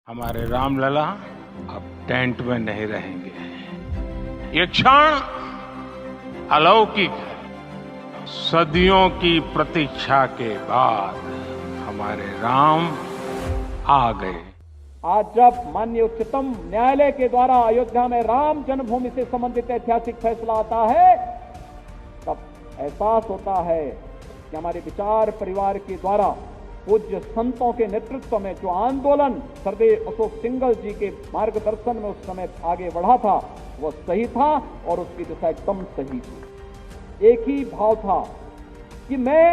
हमारे रामलला अब टेंट में नहीं रहेंगे। ये क्षण अलौकिक है। सदियों की प्रतीक्षा के बाद हमारे राम आ गए। आज जब माननीय उच्चतम न्यायालय के द्वारा अयोध्या में राम जन्मभूमि से संबंधित ऐतिहासिक फैसला आता है, तब एहसास होता है कि हमारे विचार परिवार के द्वारा पूज्य संतों के नेतृत्व में जो आंदोलन सरदेव अशोक सिंघल जी के मार्गदर्शन में उस समय आगे बढ़ा था, वह सही था और उसकी दिशा एकदम सही थी। एक ही भाव था कि मैं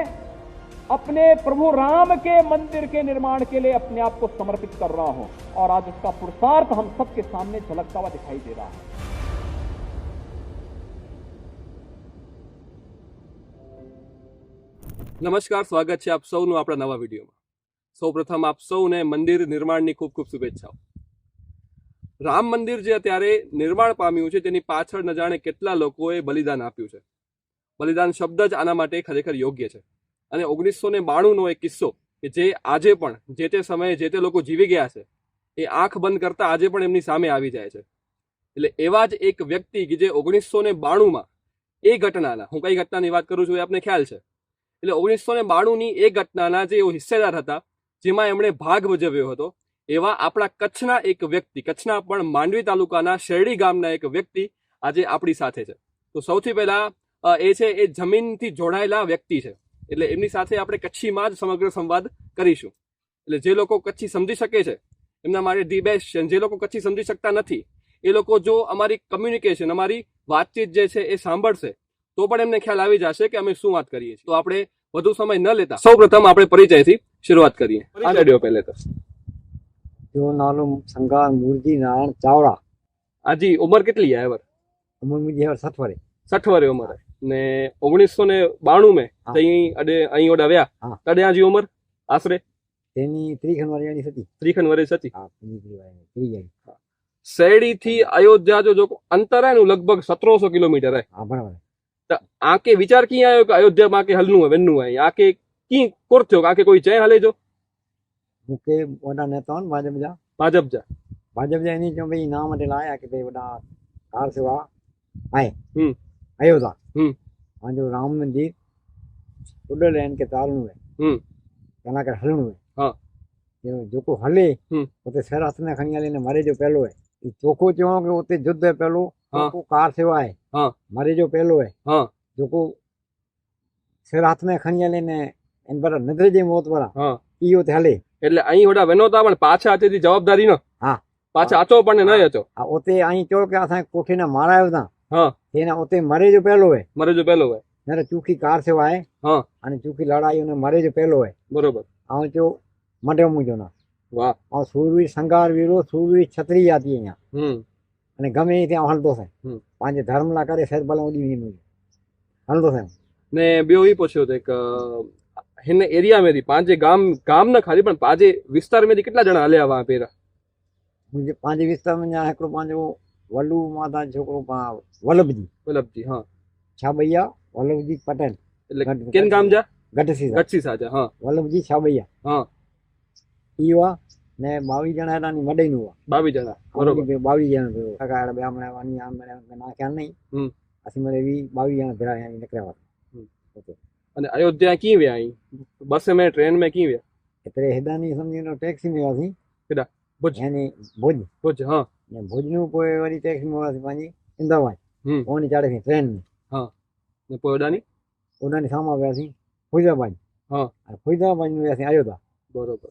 अपने प्रभु राम के मंदिर के निर्माण के लिए अपने आप को समर्पित कर रहा हूं, और आज इसका पुरुषार्थ हम सबके सामने झलकता हुआ दिखाई दे रहा है। નમસ્કાર, સ્વાગત છે આપ સૌનું આપણા નવા વિડીયોમાં। સૌપ્રથમ આપ સૌને મંદિર નિર્માણની ખૂબ ખૂબ શુભેચ્છાઓ। રામ મંદિર જે અત્યારે નિર્માણ પામ્યું છે તેની પાછળ ન જાણે કેટલા લોકોએ બલિદાન આપ્યું છે। બલિદાન શબ્દ જ આના માટે ખરેખર યોગ્ય છે। અને 1992નો એક કિસ્સો કે જે આજે પણ જે તે સમયે જે તે લોકો જીવી ગયા છે એ આંખ બંધ કરતા આજે પણ એમની સામે આવી જાય છે। એટલે એવા જ એક વ્યક્તિ કે જે 1992માં એ ઘટનાના, હું કઈ ઘટનાની વાત કરું છું એ આપને ખ્યાલ છે। એટલે 1992ની એ ઘટનાના જે હિસ્સેદાર હતા, જેમાં એમણે ભાગ ભજવ્યો હતો, એવા આપણા કચ્છના એક વ્યક્તિ, કચ્છના પણ માંડવી તાલુકાના શેરડી ગામના એક વ્યક્તિ આજે આપણી સાથે છે। તો સૌથી પહેલા એ છે એ જમીનથી જોડાયેલા વ્યક્તિ છે, એટલે એમની સાથે આપણે કચ્છીમાં જ સમગ્ર સંવાદ કરીશું। એટલે જે લોકો કચ્છી સમજી શકે છે એમના માટે ધી બેસ્ટ છે। જે લોકો કચ્છી સમજી શકતા નથી એ લોકો જો અમારી કમ્યુનિકેશન, અમારી વાતચીત જે છે એ સાંભળશે તો પણ એમને ખ્યાલ આવી જશે કે અમે શું વાત કરીએ છીએ। તો આપણે વધુ સમય ન લેતા સૌપ્રથમ આપણે પરિચયથી શરૂઆત કરીએ। પરિચય પહેલે તો जो नालो संगार मूर्ति नारायण चावड़ा। આજી ઉંમર કેટલી है? उम्र मुझे 60 वर्ष। 60 વર્ષ ઉંમર ને 1992 में તઈ અડે અહીં ઓડા આવ્યા તડે આજી ઉંમર આશરે તેની ત્રીખન વાળી હતી। 3 વર્ષ હતી। હા, ત્રી શેરડી થી અયોધ્યા જો અંતર હે નું લગભગ 1700 કિલોમીટર હે। હા, બરાબર। તો આકે વિચાર કી આયો કે અયોધ્યા માં કે હલનું હે વેનું હે આકે કી કોર થયો આકે કોઈ જય હલે જો મુકે વડા નેતા ભાજપ જા એની જો ભાઈ નામ માટે લાયા કે ભાઈ વડા કાર સેવા આए अयोध्या वहाँ जो राम मंदिर उधर रहन के तालनु है कहना कर हलनु है। हाँ, जो को हले उते सर हाथ में खणिया लेने मारे जो पहलो है चोखो चो के उते युद्ध है पहलो को कार सेवा है। हाँ, मारे जो पहलो है। हाँ, जो को सर हाथ में खणिया लेने इन पर नजर जे मौत वाला। हाँ, ई उते हले એટલે અહીં ઓડા વેનોતા પણ પાછા હતી જવાબદારી ન। હા, પાછા આચો પણ ન હતો। आ उते आई चो के असा कोठी ने मारायो था। हाँ, तेना उते मरे जो पहलो है। मरे जो पहलो है। मेरे चूकी कार सेवा है। हाँ, અને ચૂકી લડાઈ ને મરે જો પહેલો है। બરોબર। આવ જો મડે મુજો ના વાહ। આ સૂરવીર સંગાર વીરો સૂરવીર છત્રી આતી અહીંયા અને ગમે ત્યાં હલતો છે પાંજે ધર્મ ના કરે સહેજ ભલે ઉડી નું હલતો છે ને બેઓ ઈ પૂછ્યો તો એક હિન એરિયા મેથી પાંજે ગામ ન ખાલી પણ પાંજે વિસ્તાર મેથી કેટલા જણા હલ્યા વા પેરા? મુજે પાંજે વિસ્તાર में यहाँ एकड़ो પાંजो वल्लू माता छोकरो वल्लभजी। हाँ, छाबैया वल्लभजी पटेल એટલે કેન ગામ જા? ગઢસી સાજા। हाँ, वल्लभजी छाबैया। हाँ, ईवा ने 22 જણા એની મડઈ નું 22 જણા। બરોબર। 22 જણા ભેગો કાકા બે હમણાં વાની આમ ના ખ્યાલ નહીં અસી મને 22 જણા ભેગા અહીં નીકળ્યા ઓકે। અને અયોધ્યા કી વે અહીં બસ में ट्रेन में की वे એટલે હેદાની સમજીનો ટેક્સી में આસી કેડા ભુજ यानी भुज। हाँ, ने भुज નું કોઈ વાળી ટેક્સી में આસી પાજી इंदावाद ओनी चाड़े थी ट्रेन में। हाँ, ने પોડાની ओडानी सामा व्यासी फैजाबाद। हाँ, फैजाबाद में व्यासी अयोध्या। बरोबर।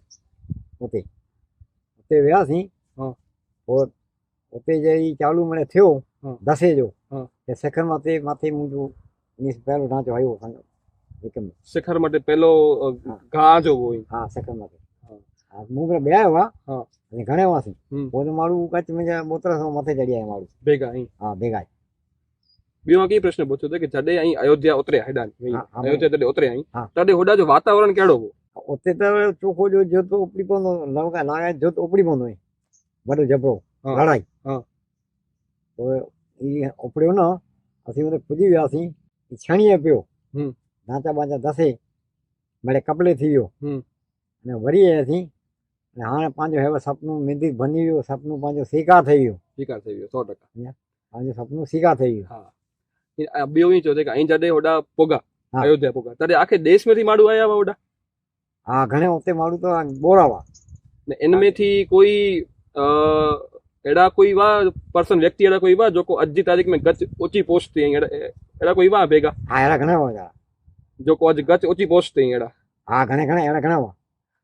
उते उते व्यासी। हाँ, और उते जई चालू मने थियो 10 जो हाँ शिखर माथे मुजो इस पहलो ढांचो आयो विक्रम शिखर માટે પેલો ઘા જો હોય। हाँ, शिखर माथे हाँ मुंगरे बेया हुआ। हाँ, અને ઘણે વાસી वो तो मारू कच्छ में जा बोतरा सो माथे चढ़िया है मारू ભેગા અહીં। हाँ, भेगा બીજો કઈ પ્રશ્ન પૂછ્યો તો કે જડે અહીં અયોધ્યા ઉતરે હેડાન અયોધ્યા તડે ઉતરે અહીં તડે હોડા જો વાતાવરણ કેડો हो उते तो चोखो जो जोत उपड़ी पोंदो लवका लागे जोत उपड़ी पोंदो है बड़ो जबरो लड़ाई। हाँ, तो ई उपड़ियो ना असी उते पुजी व्यासी छणीए पियो ढांचा बांचा दसे बड़े कपड़े थी वियो ने वरी असी અને હાणे पंहिंजो हेव सपनूं मंदिर बनी वियो, सपनूं पंहिंजो साकार થઈ ગયો, સ્વીકાર થઈ ગયો 100%. पंहिंजो सपनूं साकार થઈ गयो. હા ॿियो ई चयो કે અહીં जॾहिं होॾा पोगा हा. अयोध्या पोगा तॾहिं आखे देश में थी माण्हू आया हुआ होॾा हा घणे हुते माण्हू त बोरा हुआ. ने इनमें थी कोई अहिड़ा कोई हुआ पर्सन व्यक्ति अहिड़ा कोई हुआ जेको अॼु जी तारीख़ में गच ऊंची पोस्ट ते अहिड़ा कोई हुआ भेगा हा अहिड़ा घणा हुआ. जेको अॼु गच ऊंची पोस्ट ते अहिड़ा हा घणे घणे अहिड़ा घणा हुआ.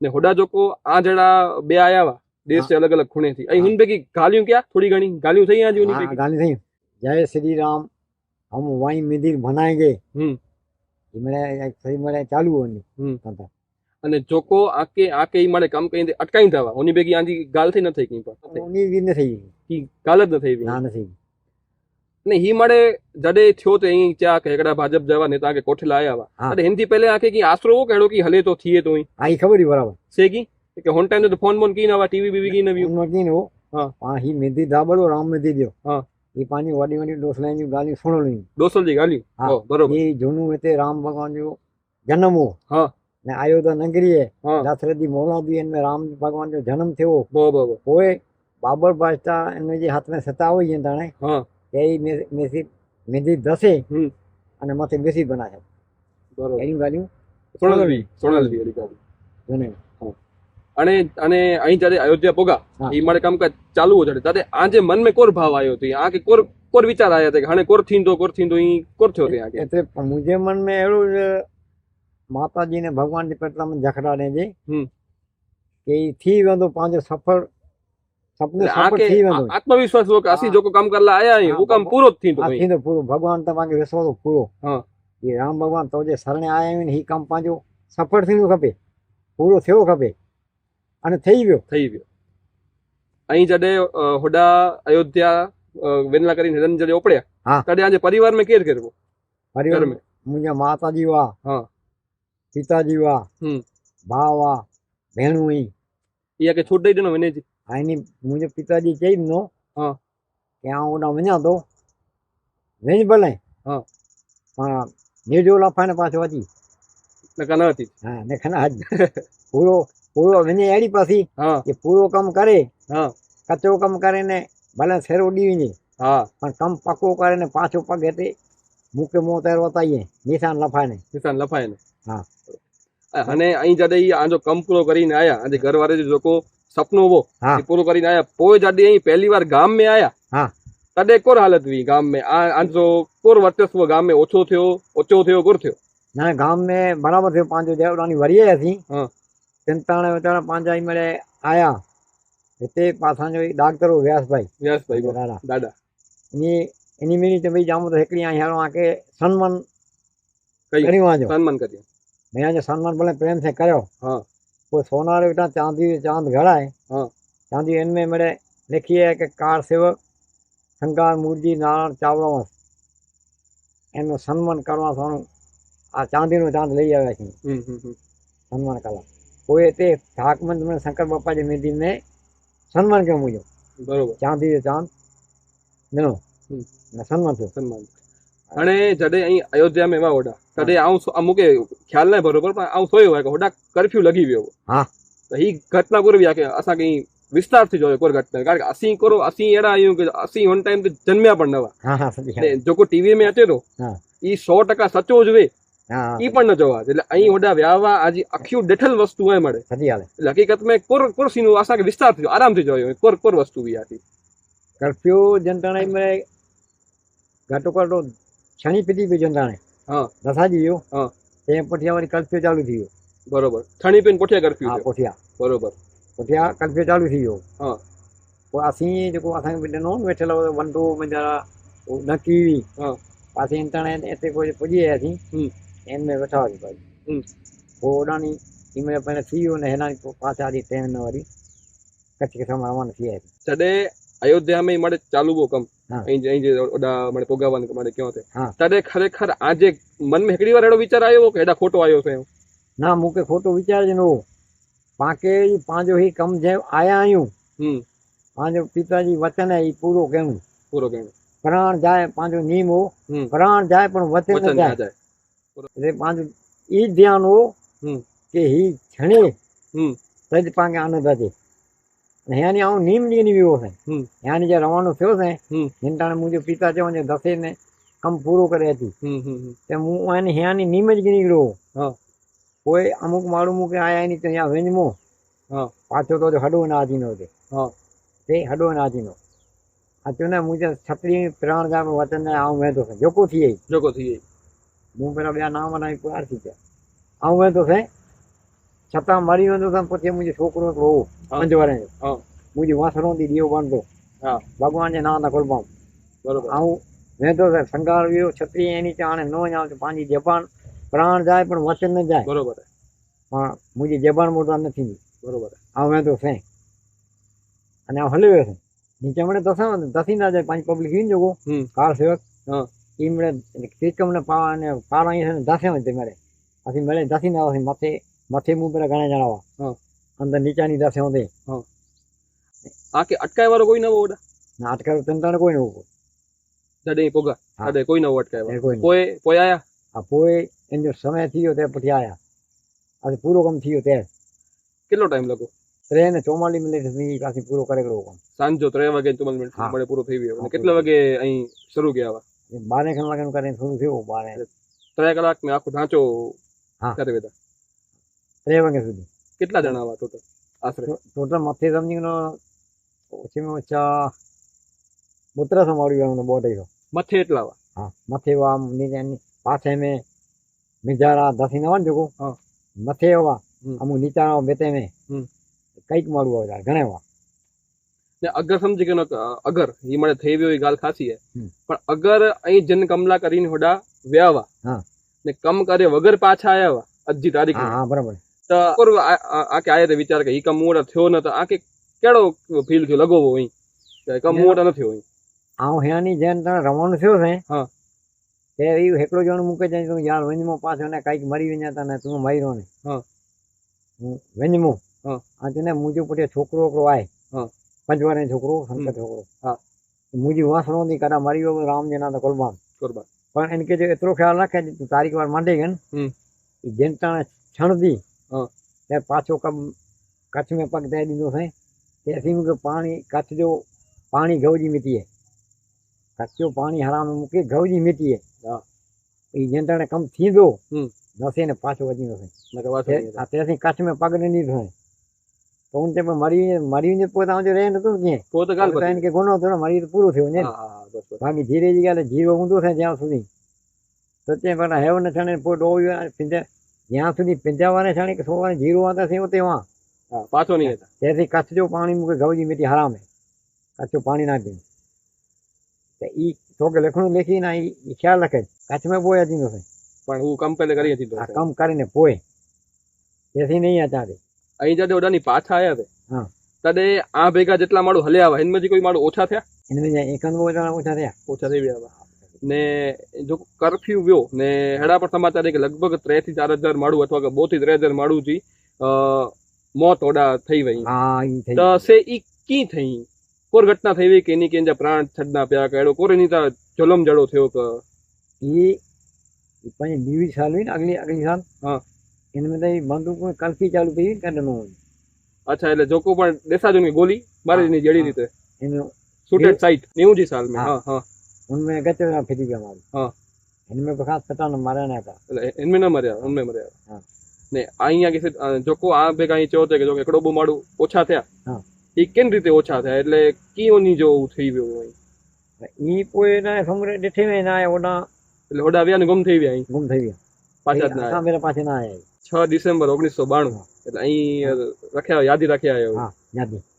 ने होॾा जेको आ जहिड़ा ॿिया आया हुआ देश जे अलॻि अलॻि खूणे थी ऐं हिन बेगी ॻाल्हियूं कया थोड़ी घणी ॻाल्हियूं થઈ आज उन हाँ, बेगी गाली नहीं. जय श्री राम, हम वहीं मंदिर बनाएंगे. ये मेरे सही मेरे चालू होनी. कंदा. અને જોકો આકે ઈ મારે કામ કઈ અટકાઈ થવા ઓની બેગી આજી ગાલ થઈ ન થઈ કઈ પર उन्हीं भी नहीं सही. ઈ ગાલ જ ન થઈ ना नहीं सही. ને હી મારે જડે થયો તે અહીં ચા કે એકડા ભાજપ જવા નેતા કે કોઠલા આયા વા હા. અરે હિંદી પહેલે આકે કી આસરો કેડો કી હલે તો થીએ તો અહીં आई खबर ही बराबर. સેગી કે હોન ટાઈમ તો ફોન બોન કી ના વા ટીવી બીવી કી ન વ્યુ उन वकीन हो. हाँ. हाँ ही मंदिर दाबड़ो राम मंदिर जो. हाँ. ये पानी वाडी वाडी दोसलां जो गाली सुनो नहीं. દોસલ જી ગાલી हाँ. ઓ બરોબર ये जूनू हिते राम भगवान जो जन्म हो. हाँ. ने अयोध्या नगरी है. हाँ. दशरथ जी मौलादी इनमें राम भगवान जो जन्म थियो. બો બો होए बाबर बादशाह इनमें जे हाथ में सत्ता हुई है ताणे. हाँ यही मेसी मंदिर दसे. અને માથે બેસી બનાવે. બરોબર એની ગાલીઓ સોનલવી એડી ગાલી જને. અને અને અહીં જ્યારે અયોધ્યા પોગા हाँ. ઈ મારે કામકાજ ચાલુ हो जड़े ताते आजे मन में कोर भाव आयो थी आ के कोर विचार आया थे हाणे कोर थींदो ई कोर थयो थे आगे એટલે પણ મુજે મન में એડો माताजी ने भगवान जे पेटला में जखड़ाने जे કે ઈ थी वेंदो पंहिंजो सफल सपने सफल आके थी वेंदो. आत्मविश्वास हो के असी हाँ. जो काम करला आया है हाँ, वो काम बाबा. पूरो थींदो આ ही थींदो पूरो भगवान तव्हांखे विश्वास पूरो. हाँ. ये राम भगवान तो जे शरणे आया आहिनि ही कमु पंहिंजो सफल थींदो खपे, पूरो थियो खपे अने થઈ वियो. થઈ ગયો અહીં जडे होडा अयोध्या वेनला करी निरंजन जडे ओपड़या हाँ. तडे आजे परिवार में केर करबो परिवार घर में मुंहिंजा माताजी हुआ. हाँ. पिताजी हुआ. भाउ हुआ. भेणूं हुई. इया के छूट दई देनो वने जी आइनी मुंहिंजो पिताजी चई ॾिनो हाँ. कि आउं होॾां वञां थो. वञ भले. हाँ. पण नेॾो लाफाने पाछो अची. नका न थी हा ने खना अॼु पूरो पूरो वञे अहिड़ी पासी हाँ. कि पूरो कमु करे. हाँ. कचो कमु करे ने भले सेर उॾी वञे हाँ. पण कमु पको करे ने पाछो पग हिते मूंखे मुंहुं तेर वताईं निशान लफाने. निशान लफाए ने हाँ. અને અહીં જડે ઈ આજો કમ પૂરો કરીને આયા આજે ઘરવાળે જે લોકો સપનો હો हाँ. એ પૂરો કરીને આયા પોય જડે અહીં પહેલી વાર ગામ में आया हाँ. तॾहिं कोर हालत हुई गाम में आजो कोर वर्चस्व गाम में ओछो थियो कोर थियो ना गांव में बराबर थियो पंहिंजो देवरानी वरी असीं. हाँ. चिंताणे वीचारा पंहिंजा ई मिड़े आया हिते असांजो डॉक्टर हो व्यासभाई. व्यासभाई दादा दादा इन मिनी त भई जामो त हिकिड़ी आई हाणे आके सन्मान कई करियो आजो. सम्मान करियो मैं जो सन्मान भले प्रेम से करो. हाँ. वो सोनार बेटा चांदी चांद घड़ा है. हाँ. चांदी इनमें मेरे लिखी है कि कार सेवक संगार मूर्ति नारायण चावड़ा इनमें सन्मान करवा सोनू आ चांदी नो चांद लई आया छी. सन्मान कला कोई हिते ठाकमंद में शंकर बापा जे मेदी में सन्मान कयो मुंहिंजो. बरोबर चांदी जो चांद ॾिनो ने सन्मान थियो. सम्मान हाणे जॾहिं અહીં अयोध्या में वा होॾा तॾहिं आऊं मूंखे ख्याल न बरोबर पर आऊं सोयो आहे कि होॾा कर्फ्यू लॻी वियो हो. हाँ. त ही घटना कोर बि आहे कि असांखे विस्तार थी जो कोर घटना कारण कि असीं अहिड़ा आहियूं कि असीं हुन टाइम ते जन्मिया पण न हुआ. हाँ हाँ सही ने जेको टीवी में अचे थो हाँ. ई 100% सचो हुजे हाँ ई पण न चओ आहे એટલે અહીં હોડા વ્યાવા આજી અખ્યું ॾिठल વસ્તુ आहे મળે सही हाल है. એટલે હકીકત में कोर सीनो असांखे विस्तार थी आराम थी जो कोर वस्तु बि आहे कर्फ्यू जनताणे में घटो घटो छणी पिटी पई जनताणे. हाँ. दसाजी वियो. हाँ. ते पुठियां वरी कर्फ्यू चालू थी वियो. बरोबर छणी पिन पुठिया कर्फ्यू हा पुठियां बरोबर पुठियां कर्फ्यू चालू थी वियो. हाँ. पोइ असीं जेको असांखे बि ॾिनो वेठल हो वन टू मुंहिंजा न की हुई. हाँ. पासे इंटरनेट हिते कोई पुॼी वियासीं. इन में वेठा हुआसीं भाई. पोइ होॾानी हींअर पहिरियों थी वियो न हिन पोइ पासे वारी ट्रेन में वरी कच्छ खे रवाना थी वियासीं. जॾहिं अयोध्या में मारे चालू हो कम हाँ. ऐं जे ओॾा मारे पोगावन मारे कयो थे हाँ. तॾहिं खरेखर आजे मन में हिकिड़ी बार अहिड़ो वीचार आयो हो कि हेॾा खोटो आयो से ना मूंखे खोटो वीचार ॾिनो. पाणखे पंहिंजो ई कमु जंहिं आया आहियूं पंहिंजो पिताजी वचन आहे ई पूरो कयूं. पूरो कयूं. प्राण जाए पंहिंजो नियम हो. प्राण जाए पण वचन न जाए. जाए पंहिंजो ई ध्यानु हो कि ही छणे સજ પાંગે આનંદ હતી અને યાની આવું નીમ ની વિવો છે યાની જે રવાનો થયો છે હિંટાણે મુજબ પિતા છે ને દસે ને કમ પૂરો કરે હતી તે હું એની યાની નીમ જ ગણી ગયો કોઈ અમુક માળું મૂકે આયા એની તો અહીંયા વેંજમો પાછો તો હડો નાજીનો છે તે હડો નાજીનો આચું ને મુજબ છત્રી પ્રાણ જામ વચન ને આવું વેતો છે જોકો થઈ હું પેલા બે નામ બનાવી પાર થી ગયા આવું વેતો છે છતાં મરી વેતો છે પછી મુજબ છોકરો એકલો પંજવારે મુજબ વાસણો થી દીવો બાંધતો ભગવાન જે ના કોલબામ બરોબર આવું વેતો છે સંગાર વ્યો છત્રી એની ચાણે નો આવે પાંજી જબાન પ્રાણ જાય પણ વચન ન જાય બરોબર પણ મુજબ જબાન મોટા નથી બરોબર આવું વેતો છે અને આ હલવે છે નીચે મળે દસી ના જાય પાંચ પબ્લિક ઈન જોગો કાર સેવક ઈમડે સિસ્ટમ ને પાને પારા અહીં દાસે માં મળે પછી મળે દસી ના આવે માથે માથે મું પેલા ઘણા જણાવા અંદર નીચાની દાસે હોતે આ કે અટકાય વાળો કોઈ નવો ઓડા ના અટકાય તંતાને કોઈ નવો દડે પોગા દડે કોઈ નવો અટકાય કોઈ આયા આ કોઈ એનો સમય થયો તે પછી આયા આજે પૂરો કામ થયો તે કેટલો ટાઈમ લાગો 3 ને 44 મિનિટ ની પાછી પૂરો કરે ગયો કામ સાંજો 3 વાગે 44 મિનિટ મળે પૂરો થઈ ગયો અને કેટલા વાગે અહીં શરૂ ગયા 12 કલાક નું કરીને શરૂ થયો 12 3 કલાક में આખો ઢાંચો કરે બેટા 3 વાગે સુધી કેટલા જણા આવા ટોટલ આશરે ટોટલ મથે સમજીનો ઓછીમાં ઓછા 1200 માળ્યું બોટ આવ્યો મથે એટલા આવા હા મથે વા નીચે પાછે મે મિજારા દસી નવાન જોકો મથે વા અમુ નીચા બેતે મે કઈક માળું આવે ઘણા ને અગર સમજી કે અગર ઈ મળે થઈ ગયો એ ગાલ ખાસી હે પણ અગર અહીં જન કમલા કરીને હોડા વ્યાવા ને કમ કરે વગર પાછા આયા અજી તારીખ હા બરાબર તો આ કે આયા તે વિચાર કે ઈ કમ મોડા થયો ન તો આ કે કેડો ફીલ થયો લગોવો અહીં કે કમ મોડા ન થયો અહીં આવ હેની જેન તને રવાનું થયો છે તે ઈ હેકડો જણ મૂકે જાય તો યાર વેંજમો પાછો ને કઈક મરી વિનાતા ને તું માર્યો ને વેંજમો આ તને મુજો પટે છોકરો આય પંજવારે છોકરો સંકટ છોકરો મુજી વાસણો ની કડા માર્યો રામજી ના કોલબાન પણ એને કે જો એટલો ખ્યાલ રાખે તું તારીખ વાર માંડે ગન જેનતા છણદી તે પાછો કચ્છ में पग दे दींदो है ऐसी में पानी कच्छ जो पानी गौजी मिट्टी है कच्चो पानी हराम मुके गौजी मिट्टी है ये जनता ने कम थी दो दसे ने पाछो वजी है मतलब ऐसे कच्छ में पग नहीं दो है तो उनते में मरी ने पोता जो रहे न तो के पोता गाल पता इनके गुनो तो मरी तो पूरो थयो ने बाकी धीरे जी गाले जीरो ऊंधो थे ज्यां सुधी सच्चे बना है न छने पोट ओयो पिंजे જ્યાં સુધી પિંજાવાને છાણે કે સોવાને જીરો આતા છે તે વહાં પાછો નહીં હતા તેથી કચ્છ જો પાણી મૂકે ગૌજી મીઠી હરામ હે કચ્છો પાણી ના પીને તો ઈ તો કે લખણું લેખી ના ઈ ખ્યાલ રાખે કચ્છ में પોય હતી નો છે પણ હું કમ્પેલ કરી હતી તો આ કમ કરીને પોય તેથી નહીં આતા દે અહીં જડે ઓડાની પાછા આયા છે તડે આ ભેગા જેટલા માળું હલે આવા એનમાંથી કોઈ માળું ઓછા થયા એનમે એકંદ ઓછા થઈ ગયા ને જો કર્ફ્યુ વ્યો ને હેડા પર સમાચાર કે લગભગ 3 થી 4000 માળું અથવા કે 2 થી 3000 માળું થી મોત ઓડા થઈ વઈ તો સે ઈ કી થઈ કોર ઘટના થઈ વઈ કે એની કે પ્રાણ છડના પ્યા કે એડો કોરેની તા જલમ જડો થયો કે ઈ પણ 20 સાલ હોય ને અગલી સાલ એનમે તો બંદૂક में કલ્ફી ચાલુ થઈ કાઢનો अच्छा એટલે જોકો પણ દેસાજુ ની ગોલી મારી ની જડી રીતે એનો शूटेड साइट 90 साल में हाँ उनमें गचरा फिरी गया हमारे इनमें खास पता न मारा ना था इनमें न मर्या उनमें मर्या ने અહીંયા કે જોકો આ ભેગા અહીં ચોતે કે જો એકડો બો માડું ઓછા થયા ઈ કેન રીતે ઓછા થયા એટલે કીઓની જો થઈ ગયો હોય ઈ કોઈ ના સમરે દેઠે મે ના ઓડા એટલે ઓડા આવ્યા ને ગુમ થઈ ગયા પાછા જ ના આયા મેરા પાછે ના આયા 6 ડિસેમ્બર 1992 એટલે અહીં રખ્યા યાદી રાખ્યા આવ્યો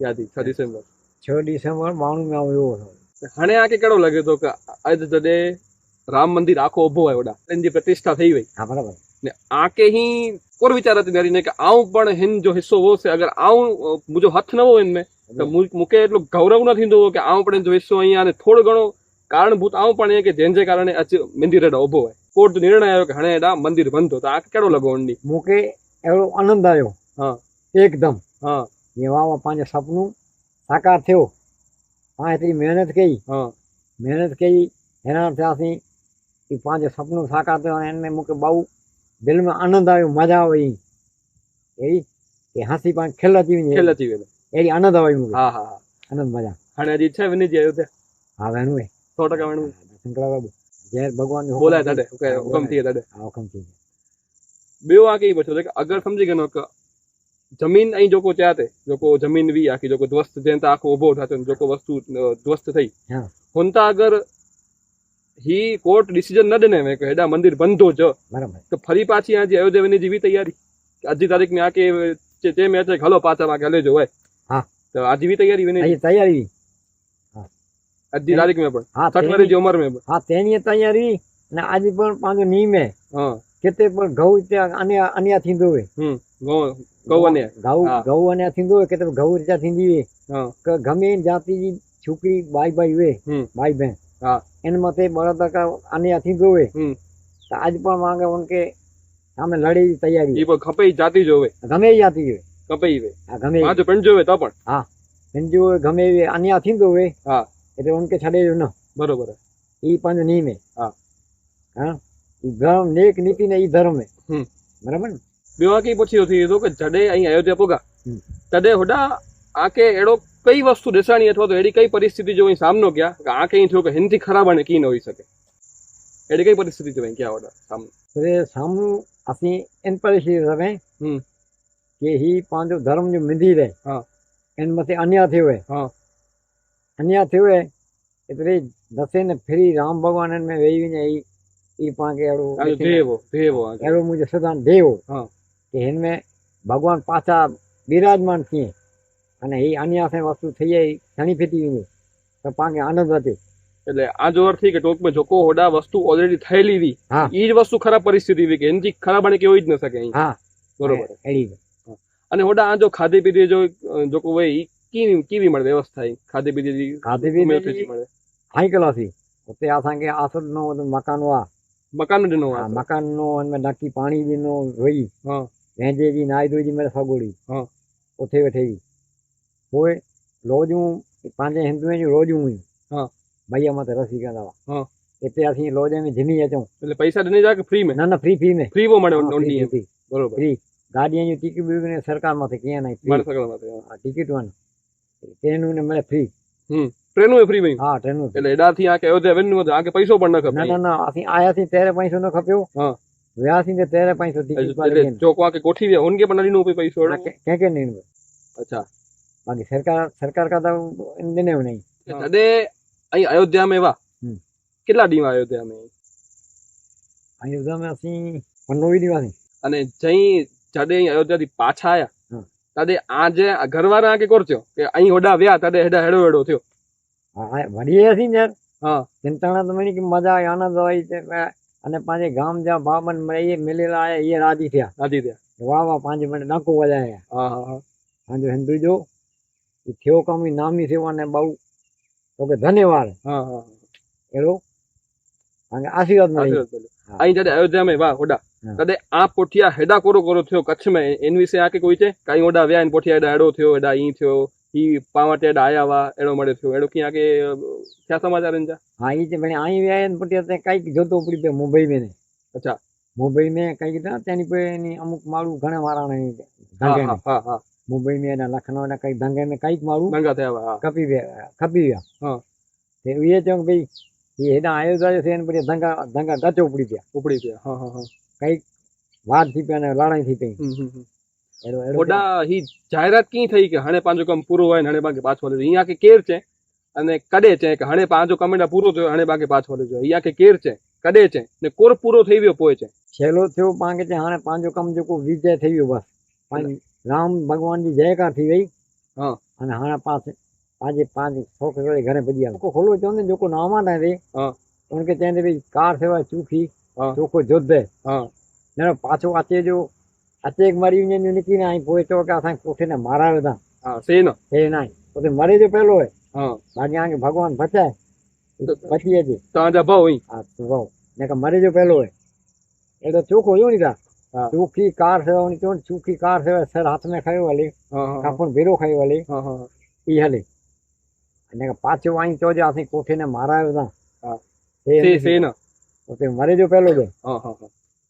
યાદી 6 ડિસેમ્બર 6 ડિસેમ્બર 92 में આવ્યો હણે આ કે કેડો લાગે તો કે આજ જડે રામ મંદિર આખો ઉભો હોય ઓડા એની પ્રતિષ્ઠા થઈ ગઈ હા બરાબર ને આ કે હી કોર વિચાર હતી મારી ને કે આવું પણ હિન જો હિસ્સો હો છે અગર આવું મુજો હથ ન હોય ઇનમે તો મુકે એટલો ગૌરવ ન થીંદો કે આવું પણ જો હિસ્સો અહીંયા ને થોડો ઘણો કારણભૂત આવું પણ એ કે જેને કારણે મંદિર એડા ઉભો હોય કોર્ટ નિર્ણય આવ્યો કે હણે એડા મંદિર બંધો તો આ કેડો લગો ઓંડી મુકે એવો આનંદ આવ્યો એકદમ એવા પાંચ સપનું સાકાર થયો એટલી મહેનત કરી હેરાન થયાથી એ પાંચ સપનું સાકાર થયો અને એને મૂકે બહુ દિલમાં આનંદ આવ્યો મજા આવે એવી એ હાસી પણ ખેલ જીવી એની આનંદ આવે હા હા હા આનંદ મજા અને હજી ઈચ્છા વિની જે અયોધ્યા હા વેણું 100% વેણું શંકરા બાબુ જય ભગવાન બોલાય તાડે હુકમ થી તાડે હુકમ થી બેવ આ કઈ બચો કે અગર સમજી ગયો કે જમીન અહીં જોકો ચાહતે જોકો જમીन भी आखी जोको ध्वस्त जैन ता आखो उभो थातो जोको वस्तु ध्वस्त થઈ हां होनता अगर ही कोर्ट डिसीजन न देने में के हेडा मंदिर बंद हो जो बराबर तो फरी पाछी आज अयोध्या वनी जीवी तैयारी आज की तारीख में आके ते में अचे हलो पाछा वागे ले जो है हां तो आज भी तैयारी वनी ये तैयारी हां आज की तारीख में पण हां 60 वर्ष की उम्र में हां तेनी तैयारी ने आज पण पांजो नियम है हां केते पण घऊ अन्या थींदो है गौ अने घऊ अन्या थींदो है केते घऊ रिचा थींदी है हां के गमे जाति जी छोकरी भाई भाई वे भाई बहन हां इन मते बड़ा का अन्या थींदो है तो आज पण मांगे उनके सामे लड़ी तैयारी ई पण खपई जाती जोवे गमे जाती है खपई वे हां गमे आज पण जोवे तो पण हां पंजो गमे वे अन्या थींदो है हां એટલે उनके छड़े जो न बरोबर है ई पंज नियम है हां हां ई धर्म नेक नीति ने ई धर्म है बराबर ने बेवा की पूछी थी तो कि जडे अहीं अयोध्या पोगा तडे होडा आके एड़ो कई वस्तु देसाणी अथवा तो एडी कई परिस्थिति जो सामनो किया कि आके ही थयो कि हिंदी खराब ने की न होई सके एडी कई परिस्थिति जो क्या होडा सामने तो सामू असि इन परिस्थिति रहे कि ही पांचो धर्म जो मंदिर है हां इन मते अन्याय थयो है हां अन्याय थयो है એટલે દસે ને ફરી રામ ભગવાન में वेही ने ई पाके एड़ो एड़ो मुझे सदान देव हां कि इनमें भगवान पाछा विराजमान थी અને એ अन्याय से वस्तु થઈ જાય ઘણી ફેતી ની તો પાકે આનંદ હતી એટલે આ જો અર્થ કે ટોક में જોકો હોડા વસ્તુ ઓલરેડી થયેલી વી ઈ જ વસ્તુ ખરાબ પરિસ્થિતિ વી કે એનથી ખરાબ આને કે હોઈ જ ન શકે હા બરોબર એડી અને હોડા આ જો ખાધી પીધી જો જોકો હોય ઈ કેવી મળે વ્યવસ્થા ખાધી પીધી મળે હાઈ ક્લાસી ઉતે આ સંગે આસર નો મકાન વા મકાન નો મકાન નો અને નકી પાણી દી નો રોઈ हां વેજે જી નાઈ દોઈ જી મેરે સગોડી हां ઉઠે બેઠી होए रोजू पांचे हिंदुओं जो रोजू हुई हां भैया मत रसी का दवा हां इते असि रोजे में जिमी अचूं એટલે પૈસા દેને જા કે ફ્રી में ना फ्री में फ्री वो મળે ઓનલી બરોબર फ्री गाड़ियां जो टिकट भी सरकार माथे किया नहीं मार सरकार माथे टिकट वन ट्रेन ने મળે फ्री ट्रेनो फ्री में हां ट्रेन એટલે એડાથી આ કે અયોધ્યા વેન્યુ તો આ કે પૈસો પણ ન ખપે ना असि आया थी तेरे पैसो न खप्यो हां व्या थी तेरे पैसो टिकट पर जो को के कोठी वे उनके पण नो पैसो के नहीं अच्छा बाकी सरकार का तो देने नहीं तदे अहीं अयोध्या में वा કેટલા દી अयोध्या में असि 15 दिवस અને જઈ જડે અયોધ્યા થી પાછા આયા તદે આજે ઘરવાળા કે કરજો કે અહીં હોડા વ્યા તદે હેડા હેડો હેડો થયો હા વડી હસી ને હા ચિંતાણા તો મની કે મજા આનંદ હોય છે અને પાંચે ગામ જા બાબન મળે મેલેલા આયા એ રાજી થયા વાહ વાહ 5 મિનિટ નાકો વજાયા હા હા હા जो हिंदू जो थयो कम नामी सेवा ने बहु तो के धन्यवाद हां हां एरो आगे आशीर्वाद मळे आई जडे अयोध्या में वा होडा तदे आ पोठिया हेडा कोरो कोरो थयो कच्छ में इन विषय आके कोई छे काई होडा व्या इन पोठिया हेडा एडो थयो हेडा ई थयो ई पावाटे हेडा आया वा एडो मळे थयो एडो की आके क्या समाचार इन जा हां ई जे बने आई व्या इन पोठिया ते काई जोतो पड़ी पे मुंबई में ने अच्छा मुंबई में काई था तेनी पे नी अमुक माळू घणे मारा ने हां हां हां मुंबई में ना लखनऊ ना कई दंगे में कई मारू दंगा थे हां खपी गया हां ते ये चो भाई ये हेडा अयोध्या से इन पर दंगा गचो उपड़ी गया हां हां हां कई वाद थी पे ने लड़ाई थी पे एडो ओडा ही जाहिरात की थई के हणे पांजो कम पूरो होय हणे बाके पाछो ले इया के केर छे अने कदे छे के हणे पांजो कमेडा पूरो थयो हणे बाके पाछो ले जो इया के केर छे कदे छे ने कोर पूरो થઈ ગયો પોય છે છેલો થયો પાંગે છે હાણે પાંજો કમ જો को विजय થઈ ગયો बस पांच राम भगवान जी जयकार थी गई हां અને હાણા पास आज 5 छोकरे घरे बजिया को खोलो चोंदे जो को नामा ना रे हां उनके चेंदे भी कार सेवा चूखी हां तो को जोधे हां ने पाछो आचे जो आचे एक मारी ने निकी ने आई पोए तो के असा कोठे ने मारावे था हां से नहीं तो मरे जो पहलो है हां बाकी आगे भगवान बचाए बचिए जी ताजा भाव ही हां तो ने का मरे जो पहलो है ए तो चोखो यो नहीं था चूखी कार सेवा उन चोन चूखी कार सेवा सर हाथ में खायो वाली कापन भेरो खायो वाली ई हले अने का पाछो आई तो जे आसी कोठे ने मारायो था से ना ओते मरे जो पहलो जो हां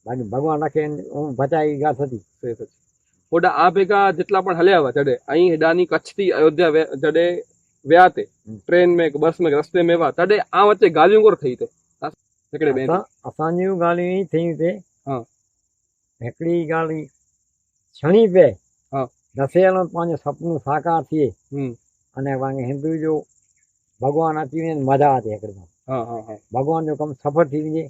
बाकी भगवान रखे बचाई गात थी ઓડા આ ભેગા જેટલા પણ હલ્યા જડે અહીં હેડાની કચ્છથી અયોધ્યા જડે વ્યાતે ટ્રેન में बस में रस्ते में वा तडे आ वच्चे गालियों कोर थई ते हिकड़े बेन असांजी गालियूं ई थई ते हां हिकड़ी गाली छणी पे हां दसेलो पंहिंजो सपनो साकार थिए अने वांगे हिंदू जो भगवान अची वञे मज़ा अचे हिकदमि हां हां हां भगवान जो कमु सफल थी वञे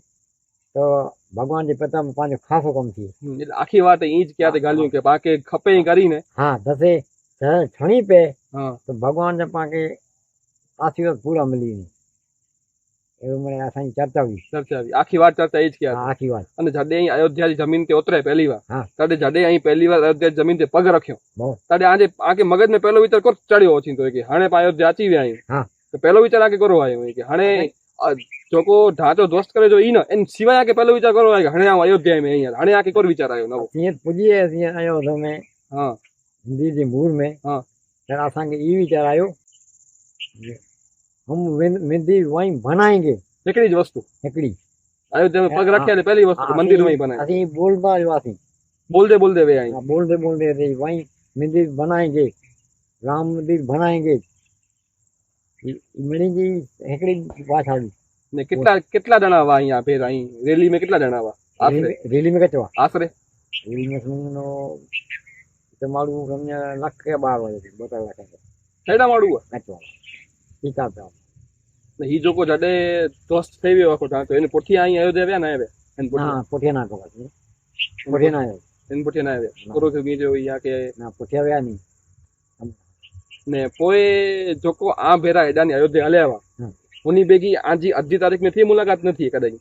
तो भगवान जे पिता में पंहिंजो ख़ासो कमु थिए એટલે આખી વાત ઈ જ ક્યાં તે ગાલિयों के बाके खपे કરીને हाँ दसे छणी पे हां तो भगवान जे पाके आशीर्वाद पूरा मिली वञे એવું મને અસાંજી ચર્ચા हुई આખી વાત ચર્ચા ઈ જ ક્યાં આખી વાત અને જડે અહીં અયોધ્યાની જમીન તે ઉતરે પહેલી વાર હા તડે જડે અહીં પહેલી વાર અયોધ્યા જમીન તે પગ રખ્યો બહુ તડે આજે આકે મગજ में પહેલો વિચાર કોર ચડ્યો ઓછી તો કે હાણે અયોધ્યા આચી વે અહીં હા તો પહેલો વિચાર આકે કરો આવ્યો કે હાણે જોકો ઢાંચો ધ્વસ્ત કરે જો ઈ ન એન સિવાય આકે પહેલો વિચાર કરો કે હાણે અયોધ્યા में અહીં હાણે आके कोर विचार आयो नवो तीअं पुॼे असीं अयोध्या में हां हिंदी जे मूल में हां त असांखे ई वीचार आयो हम मेहंदी वहीं बनाएंगे हिकिड़ी ज वस्तु हिकिड़ी अयोध्या में पग रखे पहली वस्तु मंदिर में ही बनाए असीं बोलदा हुआसीं बोलते वे आई बोलते थे वहीं मंदिर बनाएंगे राम मंदिर बनाएंगे मिणी जी हिकिड़ी भाषा हुई ने कितना ॼणा हुआ यहाँ फिर आई रैली में कितना ॼणा हुआ आसरे रैली में कचो आसरे रैली में समझो तो मारू समझ लख के 12 वजे 12 लाख केड़ा मारू हुआ कचो ठीक है ને ઈ જોકો જડે દોસ્ત થઈ ગયો આખો તો એને પોઠિયા અહીં અયોધ્યા આવ્યા ના આવ્યા એને હા પોઠિયા ના કહો પોઠિયા ના આવ્યા એને પોઠિયા ના આવ્યા કરો કે ગીજો યા કે ના પોઠિયા આવ્યા નહીં ને પોએ જોકો આ ભેરા એડાની અયોધ્યા હલે આવા ઉની બેગી આજી અજી તારીખ में थी मुलाकात નથી કદાઈ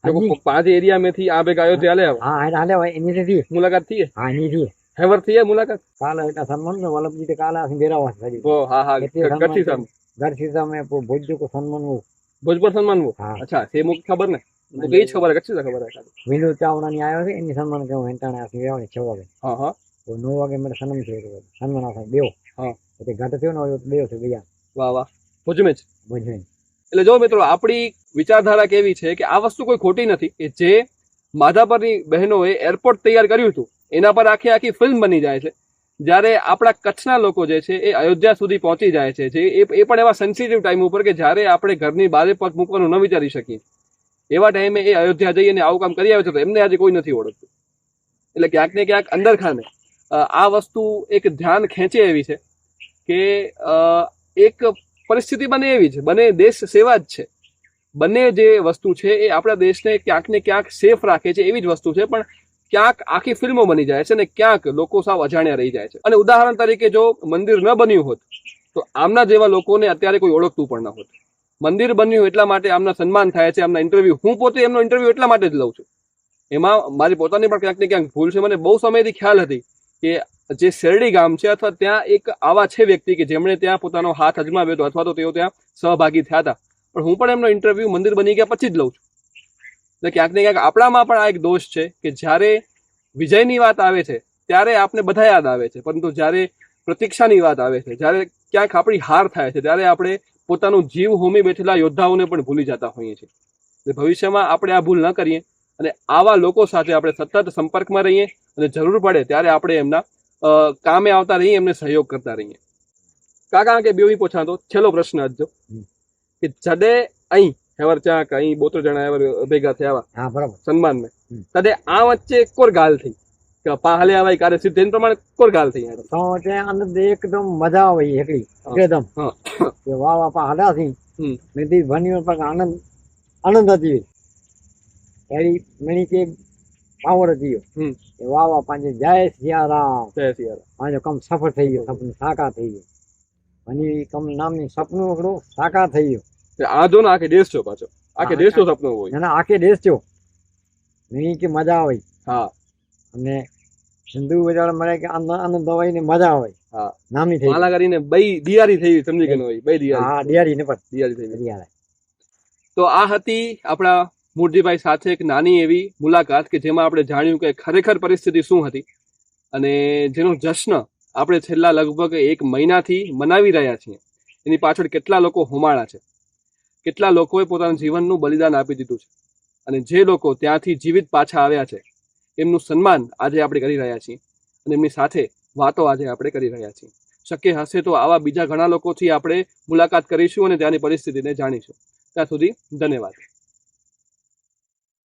જોકો પાંચ એરિયા में थी આ ભેગા અયોધ્યા હલે આવા હા હાલે હોય એની થી મુલાકાત થઈ હા એની થી હેવર થઈ મુલાકાત કાલે એટા સન્માન ને વલ્લભજી તે કાલે ਅਸੀਂ બેરા વાસ થઈ ઓ હા હા ગઠી સામ गढ़सीसा में भोज को सम्मान वो भोजपुर सम्मान वो हाँ अच्छा से मुझे खबर ने तो कई खबर है गच्छी खबर है विनोद चावड़ा ने आयो है इनी सम्मान के हेंटाने आसी वेवाने 6 वागे हां हां तो 9 वागे मेरे सन्मान थे सम्मान आसा देव हां એટલે ઘટ થયો ને દેવ છે ભૈયા વાહ વાહ ભુજ में એટલે જો મિત્રો આપણી વિચારધારા કેવી છે કે આ વસ્તુ કોઈ ખોટી નથી કે જે માધાપરની બહેનોએ એરપોર્ટ તૈયાર કર્યું હતું એના પર આખી ફિલ્મ બની જાય છે જ્યારે આપણા કચ્છના લોકો જે છે એ અયોધ્યા સુધી પહોંચી જાય છે જે એ પણ એવા સેન્સિટિવ ટાઈમ ઉપર કે જ્યારે આપણે ઘરની બારે પગ મૂકવાનું ન વિચારી શકીએ એવા ટાઈમે એ અયોધ્યા જઈ અને આવું કામ કરી આવે છે તો એમને આજે કોઈ નથી ઓળખતું એટલે ક્યાંક ને ક્યાંક અંદર ખાને આ વસ્તુ એક ધ્યાન ખેંચે એવી છે કે એક પરિસ્થિતિ બને એવી છે બને દેશ સેવા જ છે બંને જે વસ્તુ છે એ આપણા દેશને ક્યાંક ને ક્યાંક સેફ રાખે છે એવી જ વસ્તુ છે પણ ક્યાંક આખી ફિલ્મો બની જાય છે ને ક્યાંક લોકો સાવ અજાણ્યા રહી જાય છે અને ઉદાહરણ તરીકે જો મંદિર ન બન્યું હોત તો આમના જેવા લોકોને અત્યારે કોઈ ઓળખતું પણ ન હોત મંદિર બન્યું એટલા માટે આમના સન્માન થાય છે આમના ઇન્ટરવ્યુ હું પોતે એમનો ઇન્ટરવ્યુ એટલા માટે જ લઉં છું એમાં મારી પોતાની પણ ક્યાંક ને ક્યાંક ભૂલ છે મને બહુ સમયથી ખ્યાલ હતી કે જે શેરડી ગામ છે અથવા ત્યાં એક આવા છે વ્યક્તિ કે જેમણે ત્યાં પોતાનો હાથ અજમાવ્યો હતો અથવા તો તેઓ ત્યાં સહભાગી થયા હતા પણ હું પણ એમનો ઇન્ટરવ્યુ મંદિર બની ગયા પછી જ લઉં છું એટલે ક્યાંક ને ક્યાંક આપણામાં પણ આ એક દોષ છે કે જ્યારે વિજયની વાત આવે છે ત્યારે આપણે બધા યાદ આવે છે પરંતુ જ્યારે પ્રતીક્ષાની વાત આવે છે જ્યારે ક્યાંક આપણી હાર થાય છે ત્યારે આપણે પોતાનું જીવ હોમી બેઠેલા યોદ્ધાઓને પણ ભૂલી જતા હોઈએ છીએ એટલે ભવિષ્યમાં આપણે આ ભૂલ ન કરીએ અને આવા લોકો સાથે આપણે સતત સંપર્કમાં રહીએ અને જરૂર પડે ત્યારે આપણે એમના કામે આવતા રહીએ એમને સહયોગ કરતા રહીએ કાકા કે બેવી પૂછા તો છેલ્લો પ્રશ્ન હજો કે જડે અહીં હેવર ચા કઈ 72 જણા હેવર ભેગા થયા હા બરાબર સન્માન में તદે આ વચ્ચે કોર ગાલ થઈ કે પા હલે આવાય કારે સિદ્ધેન પ્રમાણે કોર ગાલ થઈ તો તે આનંદ એકદમ મજા આવે એકડી એકદમ કે વાહ વાહ પા હડાસી મેદી ભણ્યો પર આનંદ હતી એડી મણી કે પાવર હતી કે વાહ વાહ પાંજે જય સિયારામ પાંજો કમ સફળ થઈ ગયો સપનું સાકાર થઈ ગયો અને કમ નામની સપનું એકડો સાકાર થઈ ગયો આ જો ને આખે દેશ છો પાછો આખે દેશનો સપનું હોય ના આખે દેશ છો નહીં કે મજા આવે હા અને સિંધુ વજાળ મળે કે આનંદ હોય ને મજા આવે હા નામની થઈ માલા કરીને બઈ દિયારી થઈ સમજી કે હોય બઈ દિયારી હા દિયારી ને પણ દિયારી થઈ દિયારી તો આ હતી આપણા મૂળજીભાઈ સાથે એક નાની એવી મુલાકાત કે જેમાં આપણે જાણ્યું કે ખરેખર પરિસ્થિતિ શું હતી અને જેનો જશ્ન આપણે છેલ્લા લગભગ 1 મહિનાથી મનાવી રહ્યા છીએ એની પાછળ કેટલા લોકો હોમાળા છે કેટલા લોકોએ પોતાના જીવનનું બલિદાન આપી દીધું છે અને જે લોકો ત્યાંથી જીવિત પાછા આવ્યા છે એમનું સન્માન આજે આપણે કરી રહ્યા છીએ અને એમની સાથે વાતો આજે આપણે કરી રહ્યા છીએ. શક્ય હશે તો આવા બીજા ઘણા લોકોથી આપણે મુલાકાત કરીશું અને ત્યાંની પરિસ્થિતિને જાણીશું. ત્યાં સુધી ધન્યવાદ.